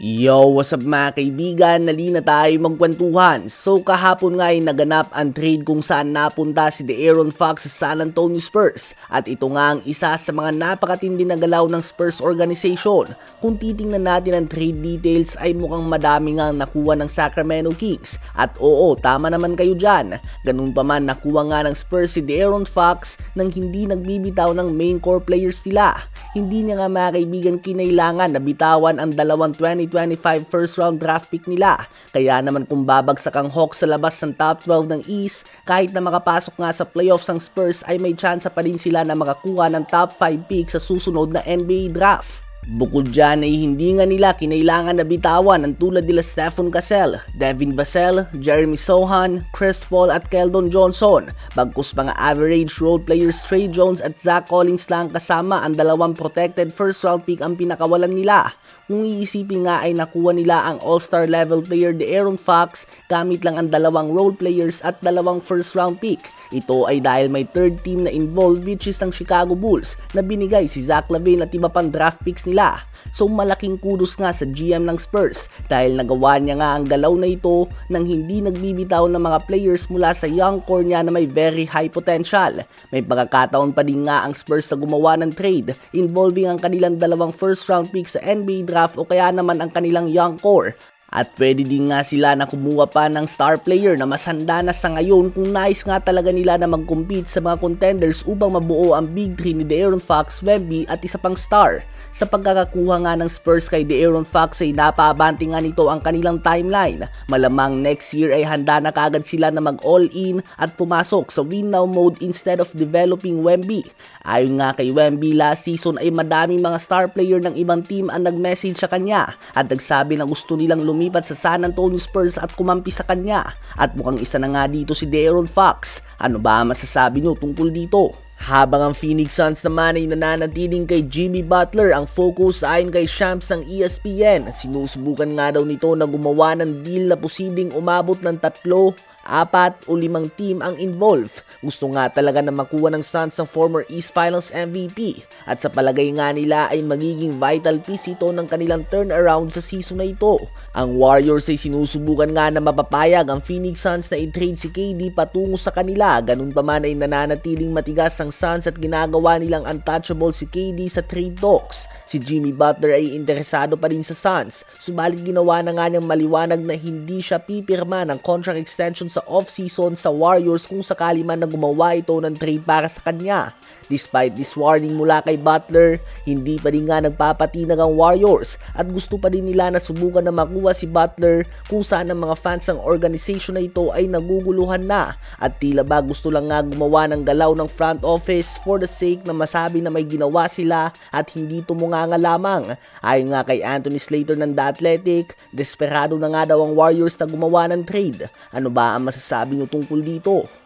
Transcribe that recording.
Yo, what's up mga kaibigan? Nali na tayo magkwentuhan. So kahapon nga ay naganap ang trade kung saan napunta si De'Aaron Fox sa San Antonio Spurs. At ito nga ang isa sa mga napakatindi na galaw ng Spurs organization. Kung titingnan natin ang trade details ay mukhang madami nga nakuha ng Sacramento Kings. At oo, tama naman kayo dyan. Ganun pa man nakuha nga ng Spurs si De'Aaron Fox nang hindi nagbibitaw ng main core players nila. Hindi niya nga mga kaibigan kinailangan na bitawan ang dalawang 2025 first round draft pick nila. Kaya naman kung babagsak ang Hawks sa labas ng top 12 ng East, kahit na makapasok nga sa playoffs ang Spurs ay may tsansa pa rin sila na makakuha ng top 5 pick sa susunod na NBA draft. Bukod dyan ay hindi nga nila kinailangan na bitawan ang tulad nila Stephen Cassell, Devin Vassell, Jeremy Sohan, Chris Paul at Keldon Johnson. Bagkus mga average role players Trey Jones at Zach Collins lang kasama ang dalawang protected first round pick ang pinakawalan nila. Kung iisipin nga ay nakuha nila ang all-star level player De'Aaron Fox gamit lang ang dalawang role players at dalawang first round pick. Ito ay dahil may third team na involved which is ang Chicago Bulls na binigay si Zach LaVine at iba pang draft picks nila. So malaking kudos nga sa GM ng Spurs dahil nagawa niya nga ang galaw na ito nang hindi nagbibitaw ng mga players mula sa young core niya na may very high potential. May pagkakataon pa din nga ang Spurs na gumawa ng trade involving ang kanilang dalawang first round picks sa NBA draft o kaya naman ang kanilang young core. At pwede din nga sila na kumuha pa ng star player na mas handa na sa ngayon kung nais nga talaga nila na mag-compete sa mga contenders upang mabuo ang Big 3 ni De'Aaron Fox, Wemby at isa pang star. Sa pagkakakuha nga ng Spurs kay De'Aaron Fox ay napaabante nga nito ang kanilang timeline. Malamang next year ay handa na kagad sila na mag-all-in at pumasok sa win-now mode instead of developing Wemby. Ayon nga kay Wemby, last season ay madaming mga star player ng ibang team ang nag-message sa kanya at nagsabi na gusto nilang lumipat sa San Antonio Spurs at kumampi sa kanya. At mukhang isa na nga dito si De'Aaron Fox. Ano ba masasabi nyo tungkol dito? Habang ang Phoenix Suns naman ay nananatiling kay Jimmy Butler, ang focus ayon kay Shams ng ESPN. Sinusubukan nga daw nito na gumawa ng deal na posibleng umabot ng 3, 4 o 5 team ang involved. Gusto nga talaga na makuha ng Suns ang former East Finals MVP at sa palagay nga nila ay magiging vital piece ito ng kanilang turnaround sa season na ito. Ang Warriors ay sinusubukan nga na mapapayag ang Phoenix Suns na i-trade si KD patungo sa kanila. Ganun pa man ay nananatiling matigas ang Suns at ginagawa nilang untouchable si KD sa trade talks. Si Jimmy Butler ay interesado pa rin sa Suns, subalit ginawa na nga niyang maliwanag na hindi siya pipirma ng contract extension sa off-season sa Warriors kung sakali man na gumawa ito ng trade para sa kanya. Despite this warning mula kay Butler, hindi pa rin nga nagpapatinag ang Warriors at gusto pa rin nila na subukan na makuha si Butler kung saan ang mga fans ng organization na ito ay naguguluhan na at tila ba gusto lang nga gumawa ng galaw ng front office for the sake na masabi na may ginawa sila at hindi tumunganga lamang. Ayon nga kay Anthony Slater ng The Athletic, desperado na nga daw ang Warriors na gumawa ng trade. Ano ba ang masasabi nyo tungkol dito?